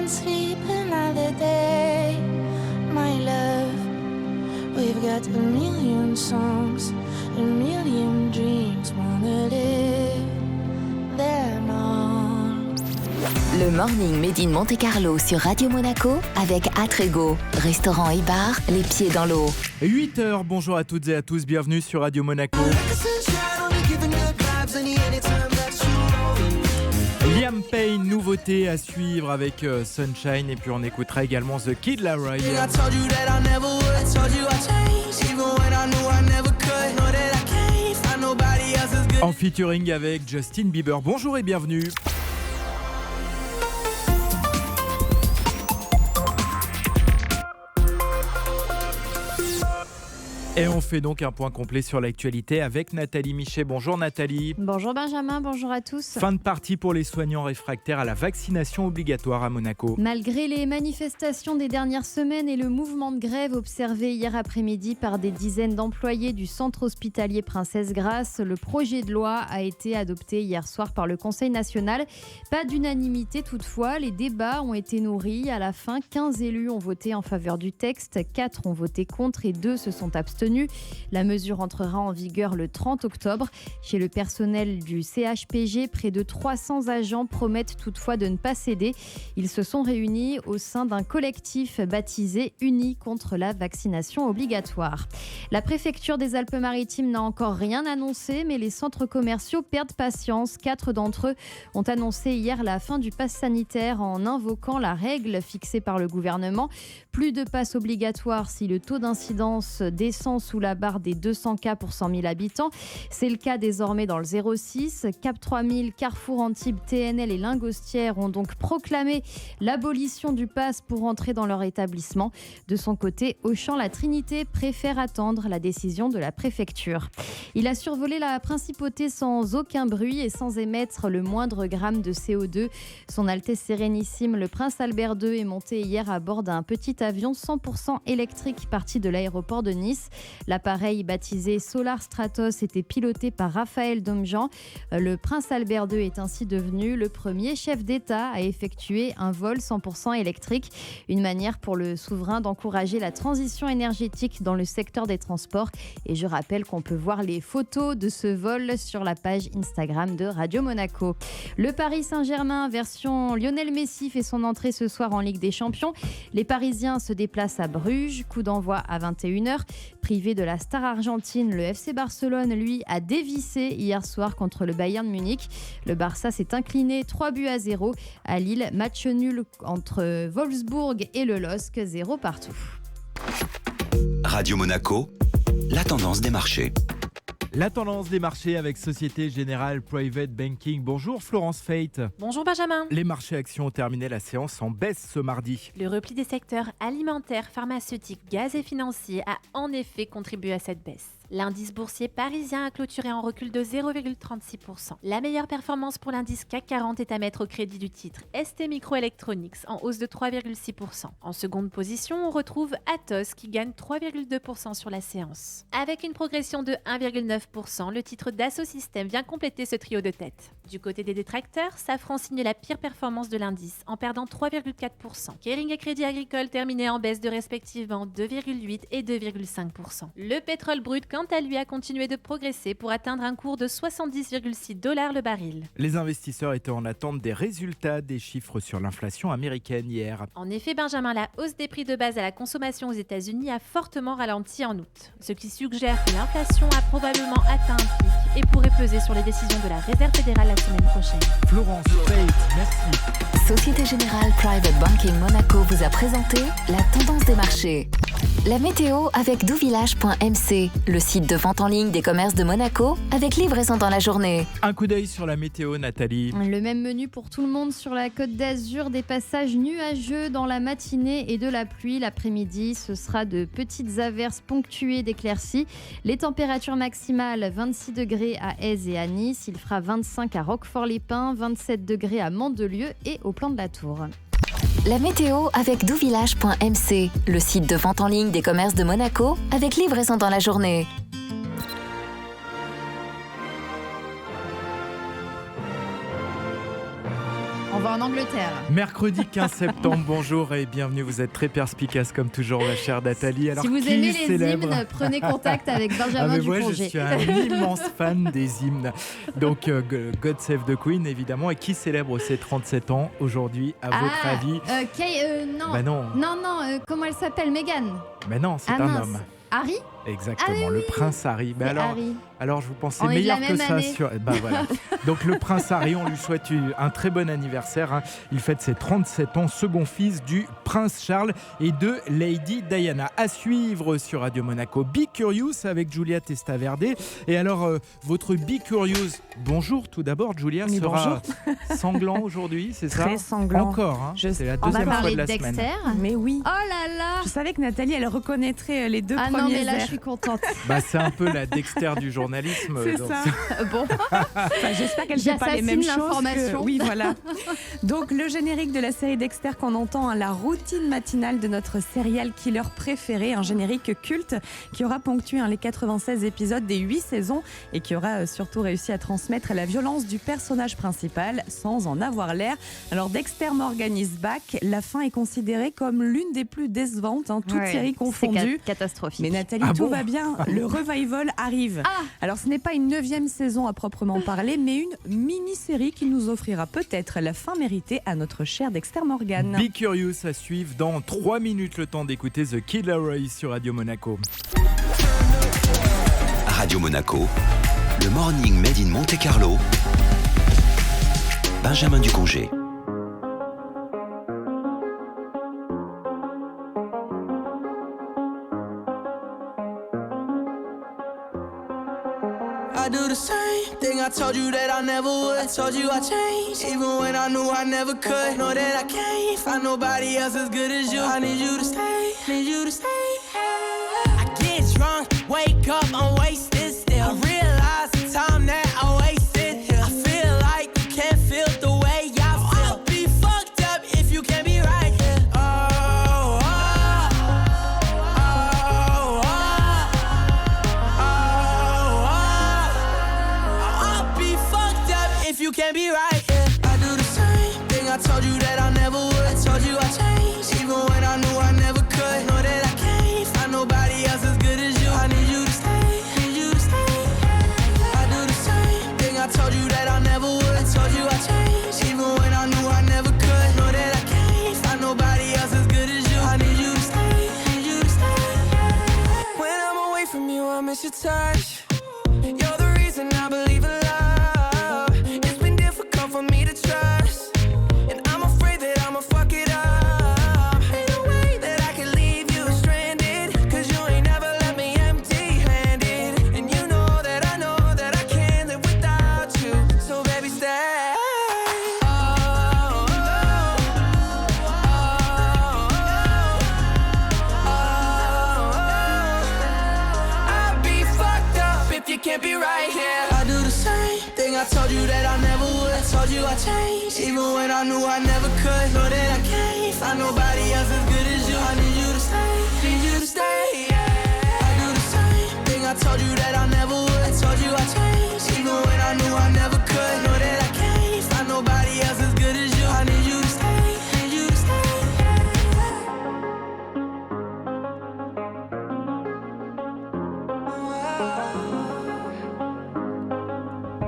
can't sleep another day, my love. We've got a million songs, a million dreams, wanna live them all. Le Morning Made in Monte Carlo sur Radio Monaco avec Atrego, restaurant et bar, les pieds dans l'eau. 8h, bonjour à toutes et à tous, bienvenue sur Radio Monaco. Liam Payne, nouveauté à suivre avec Sunshine, et puis on écoutera également The Kid Laroi. En featuring avec Justin Bieber. Bonjour et bienvenue. Et on fait donc un point complet sur l'actualité avec Nathalie Michet. Bonjour Nathalie. Bonjour Benjamin, bonjour à tous. Fin de partie pour les soignants réfractaires à la vaccination obligatoire à Monaco. Malgré les manifestations des dernières semaines et le mouvement de grève observé hier après-midi par des dizaines d'employés du centre hospitalier Princesse Grace, le projet de loi a été adopté hier soir par le Conseil national. Pas d'unanimité toutefois, les débats ont été nourris. À la fin, 15 élus ont voté en faveur du texte, 4 ont voté contre et 2 se sont abstenus. La mesure entrera en vigueur le 30 octobre. Chez le personnel du CHPG, près de 300 agents promettent toutefois de ne pas céder. Ils se sont réunis au sein d'un collectif baptisé Unis contre la vaccination obligatoire. La préfecture des Alpes-Maritimes n'a encore rien annoncé, mais les centres commerciaux perdent patience. 4 d'entre eux ont annoncé hier la fin du pass sanitaire en invoquant la règle fixée par le gouvernement. Plus de pass obligatoire si le taux d'incidence descend sous la barre des 200 cas pour 100 000 habitants. C'est le cas désormais dans le 06. Cap 3000, Carrefour Antibes, TNL et Lingostière ont donc proclamé l'abolition du pass pour entrer dans leur établissement. De son côté, Auchan La Trinité préfère attendre la décision de la préfecture. Il a survolé la principauté sans aucun bruit et sans émettre le moindre gramme de CO2. Son Altesse Sérénissime, le Prince Albert II, est monté hier à bord d'un petit avion 100% électrique parti de l'aéroport de Nice. L'appareil baptisé Solar Stratos était piloté par Raphaël Domjean. Le Prince Albert II est ainsi devenu le premier chef d'État à effectuer un vol 100% électrique. Une manière pour le souverain d'encourager la transition énergétique dans le secteur des transports. Et je rappelle qu'on peut voir les photos de ce vol sur la page Instagram de Radio Monaco. Le Paris Saint-Germain, version Lionel Messi, fait son entrée ce soir en Ligue des Champions. Les Parisiens se déplacent à Bruges, coup d'envoi à 21h. Privé de la star argentine, le FC Barcelone, lui, a dévissé hier soir contre le Bayern Munich. Le Barça s'est incliné 3-0 à Lille. Match nul entre Wolfsburg et le LOSC, 0 partout. Radio Monaco, la tendance des marchés. La tendance des marchés avec Société Générale Private Banking. Bonjour Florence Fate. Bonjour Benjamin. Les marchés actions ont terminé la séance en baisse ce mardi. Le repli des secteurs alimentaires, pharmaceutiques, gaz et financiers a en effet contribué à cette baisse. L'indice boursier parisien a clôturé en recul de 0,36%. La meilleure performance pour l'indice CAC 40 est à mettre au crédit du titre ST Microelectronics en hausse de 3,6%. En seconde position, on retrouve Atos qui gagne 3,2% sur la séance. Avec une progression de 1,9%, le titre Dassault Systèmes vient compléter ce trio de tête. Du côté des détracteurs, Safran signe la pire performance de l'indice en perdant 3,4%. Kering et Crédit Agricole terminaient en baisse de respectivement 2,8 et 2,5%. Le pétrole brut, quant à lui, a continué de progresser pour atteindre un cours de 70,6 $ le baril. Les investisseurs étaient en attente des résultats des chiffres sur l'inflation américaine hier. En effet, Benjamin, la hausse des prix de base à la consommation aux États-Unis a fortement ralenti en août, ce qui suggère que l'inflation a probablement atteint un pic et pourrait peser sur les décisions de la Réserve fédérale la semaine prochaine. Florence Fate, merci. Société Générale Private Banking Monaco vous a présenté la tendance des marchés. La météo avec douvillage.mc, le site de vente en ligne des commerces de Monaco avec livraison dans la journée. Un coup d'œil sur la météo, Nathalie. Le même menu pour tout le monde sur la Côte d'Azur, des passages nuageux dans la matinée et de la pluie. L'après-midi, ce sera de petites averses ponctuées d'éclaircies. Les températures maximales, 26 degrés à Èze et à Nice. Il fera 25 à Roquefort-les-Pins, 27 degrés à Mandelieu et au Plan de la Tour. La météo avec douvillage.mc, le site de vente en ligne des commerces de Monaco avec livraison dans la journée. On va en Angleterre. Mercredi 15 septembre, bonjour et bienvenue. Vous êtes très perspicace comme toujours, ma chère Nathalie. Alors, si vous qui aimez les célèbre hymnes, prenez contact avec Benjamin moi, Ducongé. je suis un immense fan des hymnes. Donc, God Save the Queen, évidemment. Et qui célèbre ses 37 ans aujourd'hui, à votre avis Non. Bah non. Non, comment elle s'appelle, Meghan? Mais non, c'est un mince. homme. Harry? Exactement, le prince Harry. C'est Harry. Alors, je vous pensais On est de meilleur la que même ça année. sur. Voilà. Donc, le prince Harry, on lui souhaite un très bon anniversaire. Hein. Il fête ses 37 ans, second fils du prince Charles et de Lady Diana. À suivre sur Radio Monaco, Be Curious avec Julia Testaverde. Et alors, votre Be Curious, bonjour tout d'abord, Julia, Oui, sera sanglant aujourd'hui, c'est ça? Très sanglant. Encore, hein. Je- C'est la on a deuxième fois Parler de de la semaine. Dexter. Mais oui. Oh là là. Je savais que Nathalie, elle reconnaîtrait les deux Ah premiers non, mais là, je airs. suis contente. Bah, c'est un peu la Dexter du journalisme. C'est donc ça. Bon, Enfin, j'espère qu'elle ne fait pas les J'assassine mêmes choses l'information. que... Oui, voilà. Donc, le générique de la série Dexter qu'on entend, hein, la routine matinale de notre serial killer préféré, un générique culte qui aura ponctué les 96 épisodes des 8 saisons et qui aura surtout réussi à transmettre la violence du personnage principal sans en avoir l'air. Alors, Dexter Morgan is back. La fin est considérée comme l'une des plus décevantes, toutes Ouais, séries confondues. c'est catastrophique. Mais Nathalie, Ah tout bon va bien. Le revival arrive. Alors, ce n'est pas une 9e saison à proprement parler, mais une mini-série qui nous offrira peut-être la fin méritée à notre cher Dexter Morgan. Be Curious à suivre dans 3 minutes, le temps d'écouter The Kid Laroi sur Radio Monaco. Radio Monaco, le morning made in Monte Carlo. Benjamin Ducongé. I do the same thing I told you that I never would. I told you I changed, even when I knew I never could. Know that I can't find nobody else as good as you. I need you to stay, need you to stay. I get drunk, wake up, I'm wasted still. I realize the time that I wasted here. I feel like you can't feel the way I feel. I'll be fucked up if you can't be right here. Oh, oh, oh, oh, oh. I'll be fucked up if you can't be right here. I do the same thing I told you that I never would. I told you I changed, even when I knew I never could. Know that I can't find nobody else as good as you. I need you to stay, need you to stay. I do the same thing I told you that I never would. I told you I changed, even when I knew I never could. Know that I can't find nobody else as good as you. I need you to stay, need you to stay. When I'm away from you, I miss your touch. You're the reason I believe in love. It's been difficult for me to trust, and I'm afraid that I'ma fuck it up. Ain't no way that I can leave you stranded, 'cause you ain't never left me empty-handed. And you know that I can't live without you. So baby, stay. Oh, oh, oh, oh. I'd be fucked up if you can't be right here. I do the same thing I told you that I never would. I told you I changed, even when I knew I never could. Know that I can't find nobody else as good as you. I need you to stay, need you to stay. I do the same thing I told you that I never would. I told you I changed, even when I knew I never could. Know that I can't find nobody else as good as you. I need you to stay, need you to stay.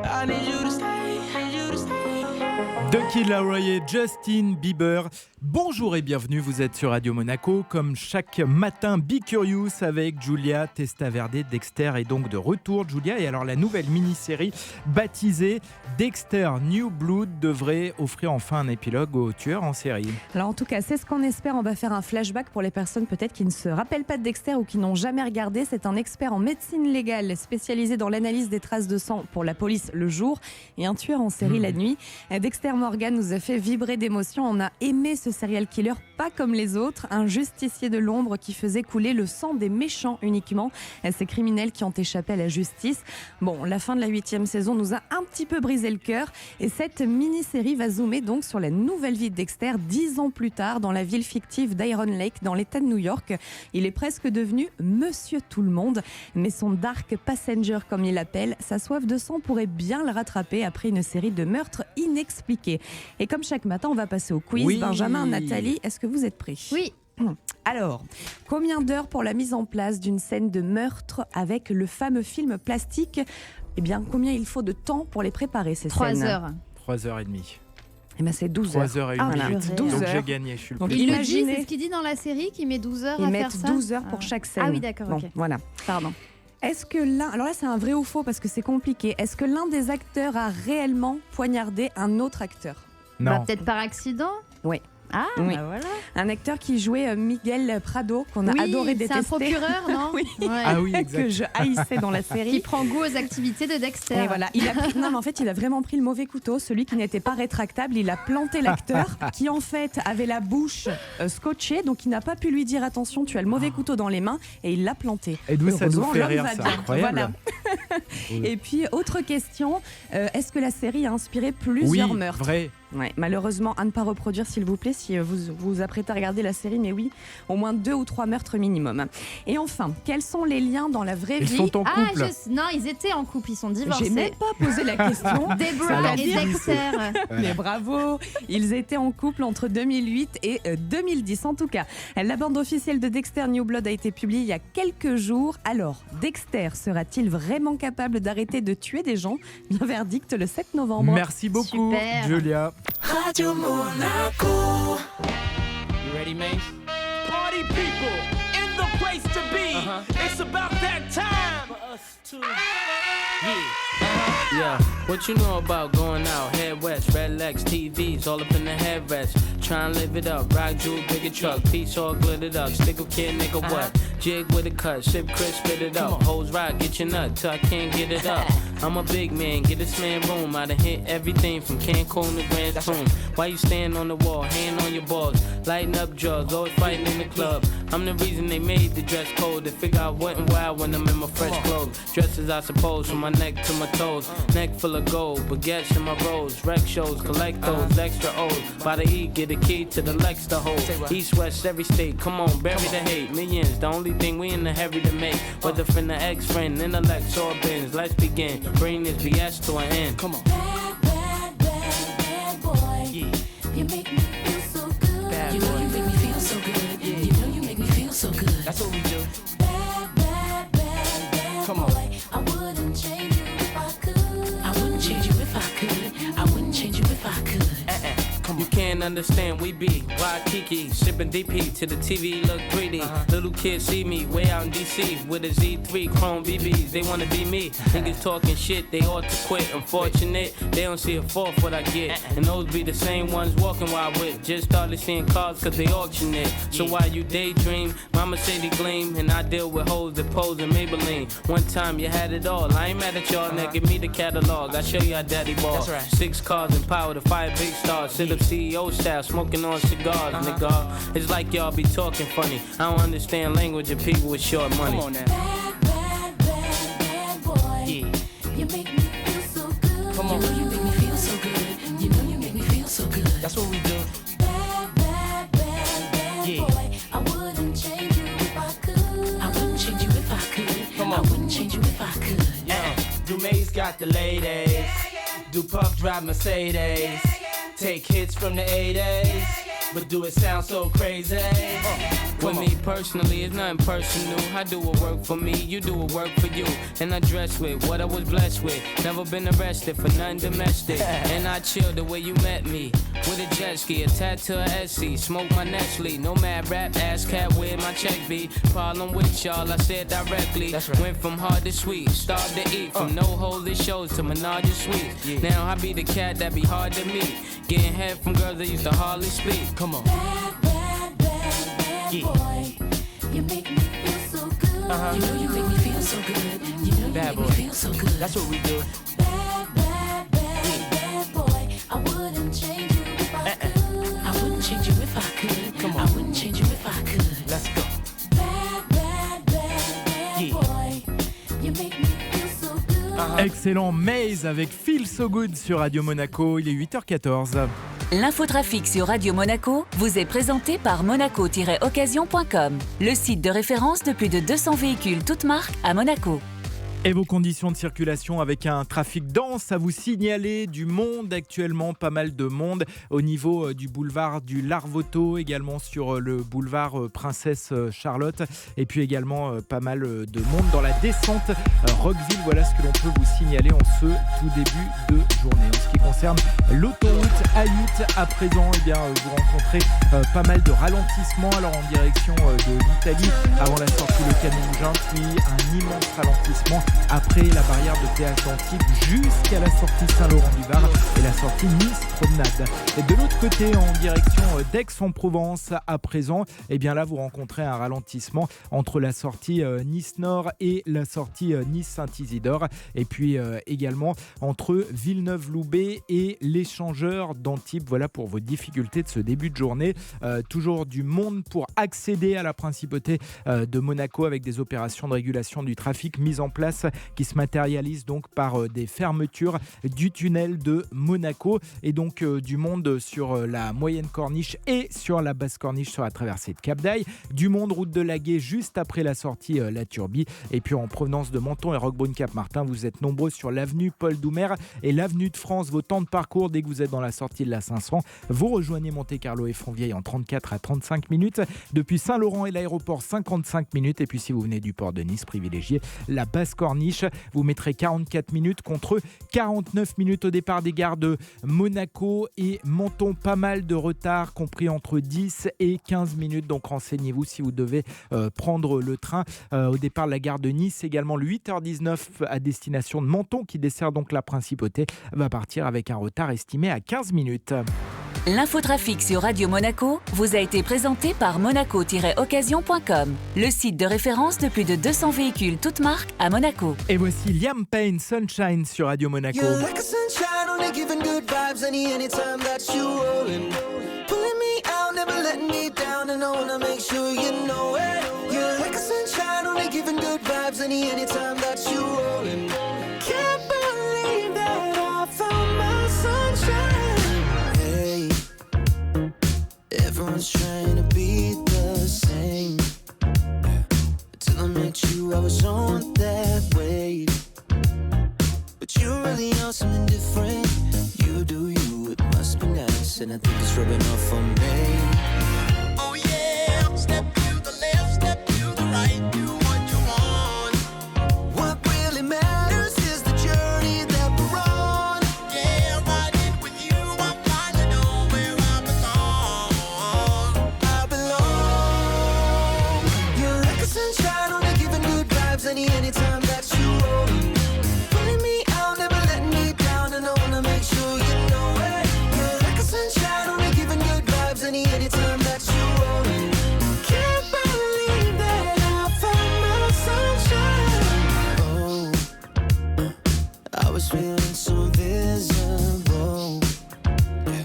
I need you to stay, need you to stay. The Kid Laroi et Justin Bieber. Bonjour et bienvenue, vous êtes sur Radio Monaco. Comme chaque matin, Be Curious avec Julia Testaverde. Dexter est donc de retour, Julia. Et alors la nouvelle mini-série baptisée Dexter New Blood devrait offrir enfin un épilogue au tueur en série. Alors en tout cas, c'est ce qu'on espère. On va faire un flashback pour les personnes peut-être qui ne se rappellent pas de Dexter ou qui n'ont jamais regardé. C'est un expert en médecine légale spécialisé dans l'analyse des traces de sang pour la police le jour et un tueur en série la nuit. Dexter Morgan nous a fait vibrer d'émotion. On a aimé ce serial killer pas comme les autres, un justicier de l'ombre qui faisait couler le sang des méchants uniquement, ces criminels qui ont échappé à la justice. Bon, la fin de la 8e saison nous a un petit peu brisé le cœur et cette mini-série va zoomer donc sur la nouvelle vie de Dexter 10 ans plus tard dans la ville fictive d'Iron Lake dans l'état de New York. Il est presque devenu Monsieur Tout-le-Monde, mais son Dark Passenger comme il l'appelle, sa soif de sang pourrait bien le rattraper après une série de meurtres inexpliqués. Et comme chaque matin, on va passer au quiz. Oui. Benjamin, Nathalie, est-ce que vous êtes prêts? Oui. Alors, combien d'heures pour la mise en place d'une scène de meurtre avec le fameux film plastique? Eh bien, combien il faut de temps pour les préparer, ces 3 scènes? 3h30. Eh bien, c'est 12 heures. 3h01 Ah, voilà. minute. 12 Donc heures. j'ai gagné, je suis le Donc, plus. Il le dit, Imaginez. c'est ce qu'il dit dans la série, qu'il met 12 heures Ils à faire mettent ça 12 heures pour Ah. chaque scène. Ah oui, d'accord, Bon, ok. voilà. Pardon. Est-ce que alors là c'est un vrai ou faux parce que c'est compliqué. Est-ce que l'un des acteurs a réellement poignardé un autre acteur? Non. Bah, peut-être par accident. Oui. Ah, Oui. bah voilà. Un acteur qui jouait Miguel Prado, qu'on a Oui, adoré c'est détester. un procureur, non? Oui. Ouais. Ah oui, exact. que je haïssais dans la Qui série. prend goût aux activités de Dexter. Et voilà, non mais en fait il a vraiment pris le mauvais couteau, celui qui n'était pas rétractable, il a planté l'acteur qui en fait avait la bouche scotchée, donc il n'a pas pu lui dire attention tu as le mauvais couteau dans les mains et il l'a planté. Et d'où ça nous Heureusement, fait l'homme rire, va c'est bien. incroyable. Voilà. Oui. Et puis autre question, est-ce que la série a inspiré plusieurs Oui, meurtres? vrai. Ouais, malheureusement, à ne pas reproduire s'il vous plaît si vous vous apprêtez à regarder la série, mais oui, au moins 2 ou 3 meurtres minimum. Et enfin, quels sont les liens dans la vraie Ils vie? sont en Ah, couple. non, ils étaient en couple, ils sont divorcés. J'ai même pas posé la question. Deborah et C'est-à-dire- Dexter. Mais bravo, ils étaient en couple entre 2008 et 2010 en tout cas. La bande officielle de Dexter New Blood a été publiée il y a quelques jours. Alors, Dexter sera-t-il vraiment capable d'arrêter de tuer des gens? Bien verdict le 7 novembre. Merci beaucoup, Super. Julia. Radio Monaco. You ready, Mace? Party people in the place to be. It's about that time for us to. Yeah, what you know about going out? Head west, red legs, TVs, all up in the headrest. Try and live it up, rock jewel, bigger truck, piece all glittered up. Stick a kid, nigga, what? Jig with a cut, sip crisp, spit it up. Hoes rock, get your nut till I can't get it up. I'm a big man, get this man room. I done hit everything from Cancun to Grand Tune. Why you stand on the wall, hand on your balls, lighting up drugs, always fighting in the club. I'm the reason they made the dress code. They figure out what and why when I'm in my fresh clothes. Dresses, I suppose, from my neck to my toes. Neck full of gold, baguettes in my rolls. Rec shows, collect those extra O's. By the E, get a key to the Lex to hold. East, west, every state, come on, bury the hate. Millions, the only thing we in the hurry to make. Whether from the ex-friend, intellect, or bins. Let's begin, bring this BS to an end. Come on. Bad boy. You make me feel so good. Bad You know boy. you make me feel so good. You know you make me feel so good. That's what we do. Bad Come on. boy. I wouldn't change you if I could. I wouldn't change you if I could. I wouldn't change you if I could. You can't understand, we be Waikiki, sipping DP to the TV, look greedy. Little kids see me way out in DC with a Z3 Chrome BBs. They wanna be me. Niggas talking shit, they ought to quit. Unfortunate, they don't see a fourth what I get. And those be the same ones walking while I whip. Just started seeing cars cause they auction it. So while you daydream, mama say they gleam. And I deal with hoes that pose in Maybelline. One time you had it all. I ain't mad at y'all, now give me the catalog. I show you how daddy ball. That's right. 6 cars and power to 5 big stars. Sit up CEO style, smoking on cigars, nigga. It's like y'all be talking funny. I don't understand language of people with short money. Come on now. Bad boy. Yeah. You make me feel so good. Come on. You know you make me feel so good. You know you make me feel so good. That's what we do. Bad Yeah. boy. I wouldn't change you if I could. I wouldn't change you if I could. Come I on. wouldn't change you if I could. Yeah. Dumay's got the ladies. Do Puff drive Mercedes. Take hits from the 80s. But do it sound so crazy? With me personally, it's nothing personal. I do what work for me, you do what work for you. And I dress with what I was blessed with. Never been arrested for nothing domestic. And I chill the way you met me. With a jet ski, a tattoo, a Etsy. Smoke my Nestle, no mad rap, ass cat with my check B. Problem with y'all, I said directly. That's right. Went from hard to sweet, starved to eat. From no holy shows to Menage a Suite. Yeah. Now I be the cat that be hard to meet. Getting head from girls that used to hardly speak. Come on. Bad Yeah. boy. You make me feel so good. You know you make me feel so good. You know you Bad make boy. me feel so good. That's what we do. Bad boy. I wouldn't change you if I could. I wouldn't change you if I could. Come I on. wouldn't change you if I could. Let's go. Bad Yeah. boy. You make me feel so good. Excellent Maze avec Feel So Good sur Radio Monaco. Il est 8h14. L'infotrafic sur Radio Monaco vous est présenté par monaco-occasion.com, le site de référence de plus de 200 véhicules toutes marques à Monaco. Et vos conditions de circulation avec un trafic dense à vous signaler, du monde actuellement, pas mal de monde au niveau du boulevard du Larvoto, également sur le boulevard Princesse Charlotte, et puis également pas mal de monde dans la descente Roqueville. Voilà ce que l'on peut vous signaler en ce tout début de journée. En ce qui concerne l'autoroute A8, à présent, eh bien, vous rencontrez pas mal de ralentissements, alors en direction de l'Italie avant la sortie de Canet-Mougins, puis un immense ralentissement après la barrière de péage d'Antibes jusqu'à la sortie Saint-Laurent-du-Var et la sortie Nice-Promenade. Et de l'autre côté, en direction d'Aix-en-Provence, à présent, eh bien là, vous rencontrez un ralentissement entre la sortie Nice-Nord et la sortie Nice-Saint-Isidore, et puis également entre Villeneuve-Loubet et l'échangeur d'Antibes. Voilà pour vos difficultés de ce début de journée. Toujours du monde pour accéder à la principauté de Monaco avec des opérations de régulation du trafic mises en place qui se matérialisent donc par des fermetures du tunnel de Monaco, et donc du monde sur la moyenne corniche et sur la basse corniche sur la traversée de Cap d'Aille, du monde route de Laguet juste après la sortie La Turbie, et puis en provenance de Menton et Roquebrune-Cap-Martin, vous êtes nombreux sur l'avenue Paul Doumer et l'avenue de France. Vos temps de parcours, dès que vous êtes dans la sortie de la 500, vous rejoignez Monte-Carlo et Fontvieille en 34 à 35 minutes. Depuis Saint-Laurent et l'aéroport, 55 minutes. Et puis si vous venez du port de Nice, privilégiez la basse corniche. Vous mettrez 44 minutes contre 49 minutes au départ des gares de Monaco et Menton. Pas mal de retard, compris entre 10 et 15 minutes. Donc renseignez-vous si vous devez prendre le train. Au départ de la gare de Nice, également le 8h19 à destination de Menton, qui dessert donc la principauté, va partir avec un retard estimé à 15 minutes. L'infotrafic sur Radio Monaco vous a été présenté par monaco-occasion.com, le site de référence de plus de 200 véhicules toutes marques à Monaco. Et voici Liam Payne, Sunshine sur Radio Monaco. You're like a sunshine, only giving good vibes anytime that you rollin'. Pulling me out, never letting me down, and I wanna make sure you know it. You're like a sunshine, only giving good vibes anytime that you rollin'. Can't believe that I found my sunshine. Hey, everyone's trying to be the same. Till I met you, I was on that wave. But you really are something different. You do you, it must be nice, and I think it's rubbing off on me. Oh yeah, step to the left, step to the right, do what you want. What really matters is the journey that we're on. Yeah, riding with you, I finally know where I belong. I belong. You're like a sunshine, only giving good vibes anytime that you roll. Pulling me out, never letting me down, and I wanna make sure you know it. You're like a sunshine, only giving good vibes anytime that you roll. Can't believe that I found my sunshine. Oh, I was feeling so invisible. Yeah,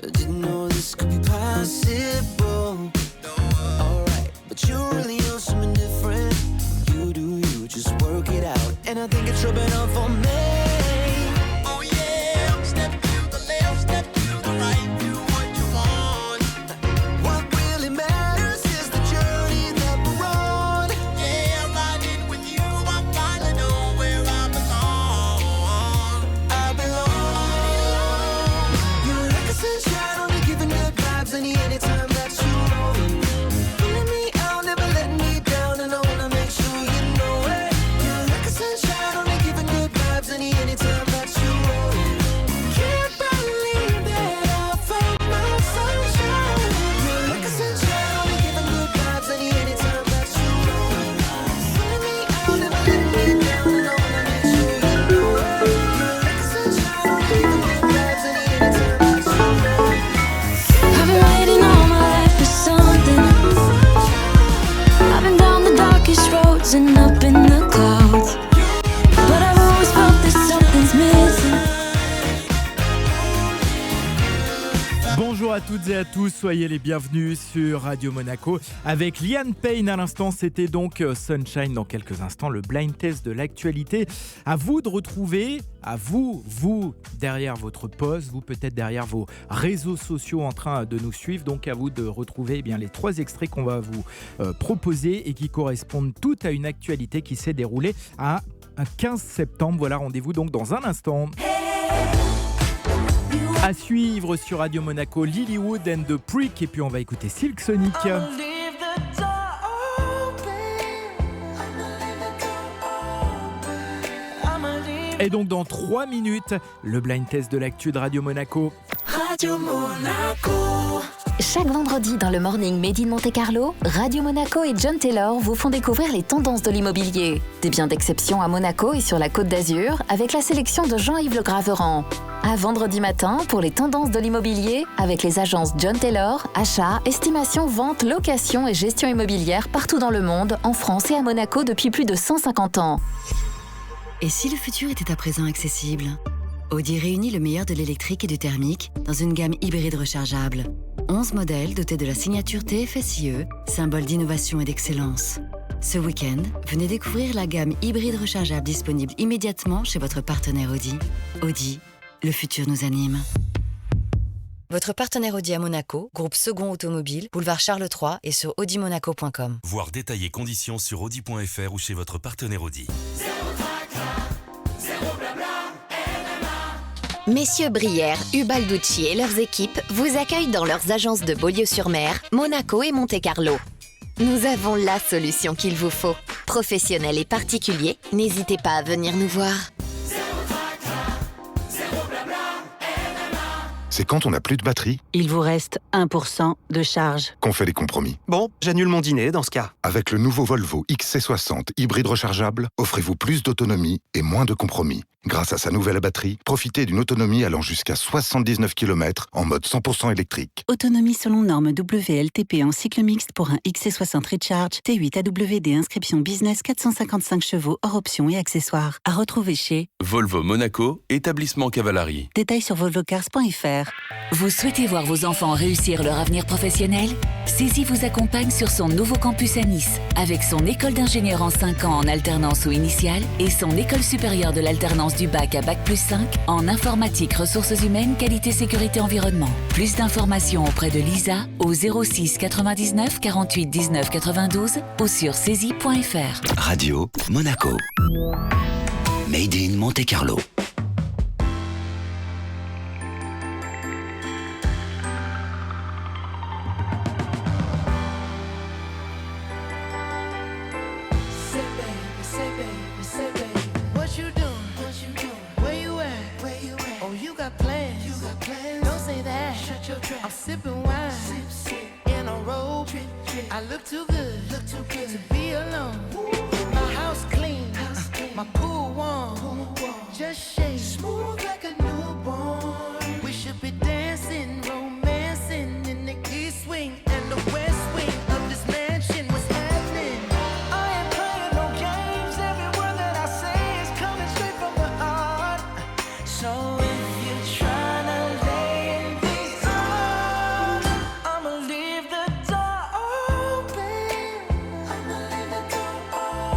I didn't know this could be possible. Alright, but you really know something different. You do you, just work it out, and I think it's rubbing off on me. Oh yeah, step to the left, step to the right, do what you want. What really matters is the journey that we're on. Yeah, riding with you, I finally know where I belong. I belong. You're like a sunshine, only giving good vibes anytime that you roll. Pulling me out, never letting me down, and I wanna make sure you know it. You're like a sunshine, only giving good vibes anytime that you roll. Can't believe that I found my sunshine. You're like a sunshine, only giving good vibes anytime that you roll. Pulling me out, never letting me down, and I wanna make sure you know it. You're like a sunshine, only giving good vibes anytime that you roll. I've been waiting all my life for something. I've been down the darkest roads and up in the clouds, but I've always felt that something's missing. Bonjour à toutes et à tous, soyez les bienvenus sur Radio Monaco avec Liam Payne. À l'instant, c'était donc Sunshine. Dans quelques instants, le blind test de l'actualité. À vous de retrouver, à vous derrière votre poste, vous peut-être derrière vos réseaux sociaux en train de nous suivre. Donc à vous de retrouver les 3 extraits qu'on va vous proposer et qui correspondent toutes à une actualité qui s'est déroulée à un 15 septembre. Voilà, rendez-vous donc dans un instant. À suivre sur Radio Monaco, Lilywood and the Prick, et puis on va écouter Silk Sonic. Et donc dans 3 minutes, le blind test de l'actu de Radio Monaco. Radio Monaco. Chaque vendredi dans le Morning Made in Monte Carlo, Radio Monaco et John Taylor vous font découvrir les tendances de l'immobilier. Des biens d'exception à Monaco et sur la Côte d'Azur avec la sélection de Jean-Yves Le Graveran. À vendredi matin pour les tendances de l'immobilier avec les agences John Taylor, achat, estimation, vente, location et gestion immobilière partout dans le monde, en France et à Monaco depuis plus de 150 ans. Et si le futur était à présent accessible ? Audi réunit le meilleur de l'électrique et du thermique dans une gamme hybride rechargeable. 11 modèles dotés de la signature TFSIe, symbole d'innovation et d'excellence. Ce week-end, venez découvrir la gamme hybride rechargeable disponible immédiatement chez votre partenaire Audi. Audi, le futur nous anime. Votre partenaire Audi à Monaco, groupe Second Automobile, boulevard Charles III et sur audimonaco.com. Voir détaillées conditions sur audi.fr ou chez votre partenaire Audi. Messieurs Brière, Ubalducci et leurs équipes vous accueillent dans leurs agences de Beaulieu-sur-Mer, Monaco et Monte-Carlo. Nous avons la solution qu'il vous faut. Professionnels et particuliers, n'hésitez pas à venir nous voir. C'est quand on n'a plus de batterie. Il vous reste 1% de charge. Qu'on fait les compromis. Bon, j'annule mon dîner dans ce cas. Avec le nouveau Volvo XC60 hybride rechargeable, offrez-vous plus d'autonomie et moins de compromis. Grâce à sa nouvelle batterie, profitez d'une autonomie allant jusqu'à 79 km en mode 100% électrique. Autonomie selon norme WLTP en cycle mixte pour un XC60 Recharge T8 AWD inscription business 455 chevaux hors options et accessoires. À retrouver chez Volvo Monaco, établissement Cavallari. Détails sur volvocars.fr. Vous souhaitez voir vos enfants réussir leur avenir professionnel ? Saisy vous accompagne sur son nouveau campus à Nice, avec son école d'ingénieur en 5 ans en alternance ou initiale et son école supérieure de l'alternance du bac à bac+5 en informatique, ressources humaines, qualité, sécurité, environnement. Plus d'informations auprès de Lisa au 06 99 48 19 92 ou sur saisy.fr. Radio Monaco. Made in Monte Carlo. I'm sipping wine in a robe. I look too good to be alone. My house clean, my pool warm. Just shake smooth like a newborn. We should be dancing, romancing in the east wing and the west wing of this mansion. What's happening? I ain't playing no games. Every word that I say is coming straight from the heart. So if you're trying to lay in these arms, I'ma leave the door open. I'ma leave the door open.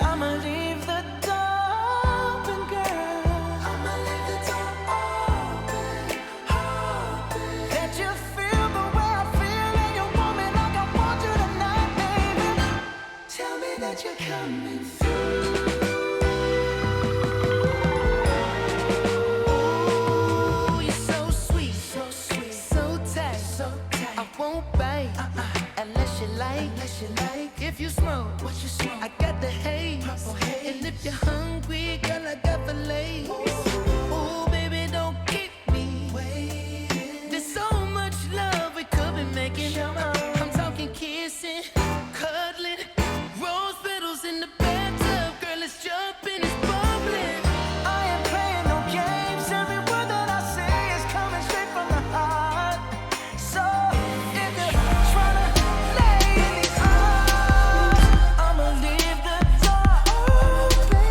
I'ma leave the door open, girl. I'ma leave the door open, open. That you feel the way I feel and you want me like I want you tonight, baby. Tell me that you're coming through. Ooh, you're so sweet, so tight, I won't bite unless you like. If you smoke, I got the haze. And if you're hungry, girl, I got the lace. Ooh, baby, don't keep me waiting. There's so much love we could be making. I'm talking kissing, cuddling, rose petals in the bathtub. Girl, it's jumping, it's bubbling. I ain't playing no games. Every word that I say is coming straight from the heart. So if you're trying to lay in these arms, I'ma leave the door open.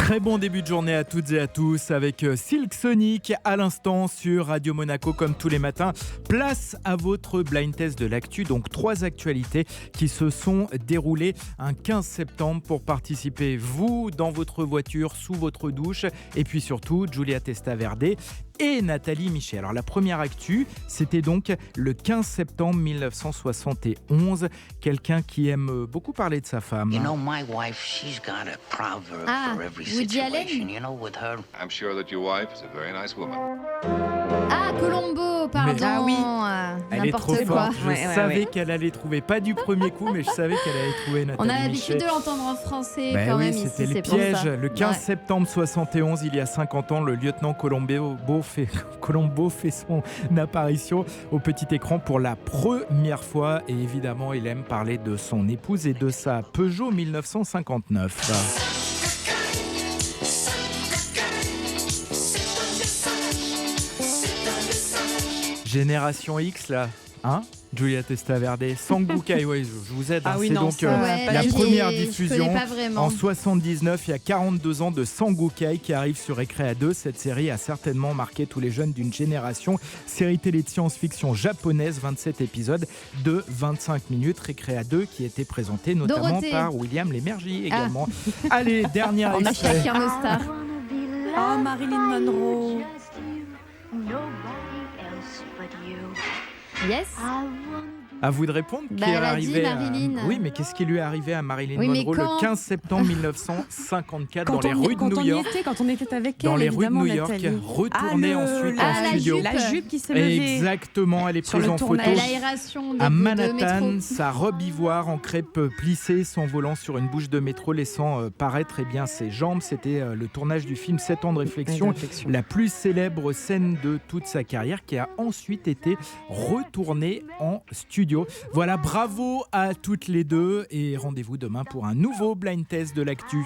Très bon début de journée à toutes et à tous avec Silk Sonic à l'instant sur Radio Monaco comme tous les matins. Place à votre blind test de l'actu, donc 3 actualités qui se sont déroulées un 15 septembre pour participer, vous, dans votre voiture, sous votre douche et puis surtout Giulia Testaverde et Nathalie Miché. Alors la première actu, c'était donc le 15 septembre 1971. Quelqu'un qui aime beaucoup parler de sa femme. You know, my wife, she's got a proverb for every Woody Allen. situation. You know, with her. I'm sure that your wife is a very nice woman. Ah, Colombo, pardon. Ah oui. Elle est trop N'importe quoi. forte. Je savais qu'elle allait trouver, pas du premier coup, mais je savais qu'elle allait trouver Nathalie On a Miché. l'habitude de l'entendre en français quand oui, même ici, c'était c'est le pour piège. ça. Le 15 septembre 71, il y a 50 ans, le lieutenant Colombo fait son apparition au petit écran pour la première fois. Et évidemment, il aime parler de son épouse et de sa Peugeot 1959. Génération X, là, hein, Giulia Testaverde, Sangokai, ouais, je vous aide. Ah oui, c'est non, donc ça va pas la du tout. première Je diffusion connais pas vraiment. en 79, il y a 42 ans de Sangokai qui arrive sur Écréa 2. Cette série a certainement marqué tous les jeunes d'une génération. Série télé de science-fiction japonaise, 27 épisodes de 25 minutes. Écréa 2 qui était présenté notamment Dorothée. par William Lémergie également. Allez, dernier On a extrait. chacun nos stars. Oh, Marilyn Monroe. Yes. À vous de répondre. Bah, qui est elle a dit arrivé à... Marilyn. Oui, mais qu'est-ce qui lui est arrivé à Marilyn Oui, mais Monroe quand le 15 septembre 1954 dans les on, rues de quand New on York? y était, quand on était avec Dans elle, les rues de évidemment, New York, Nathalie. retournée ensuite en la studio. jupe. La jupe qui s'est levée. Exactement, elle est Sur prise le en photo tournage. L'aération de à de Manhattan, métro. sa robe ivoire en crêpe plissée s'envolant sur une bouche de métro, laissant paraître ses jambes. C'était le tournage du film 7 ans de réflexion, la plus célèbre scène de toute sa carrière, qui a ensuite été retournée en studio. Voilà, bravo à toutes les deux et rendez-vous demain pour un nouveau blind test de l'actu.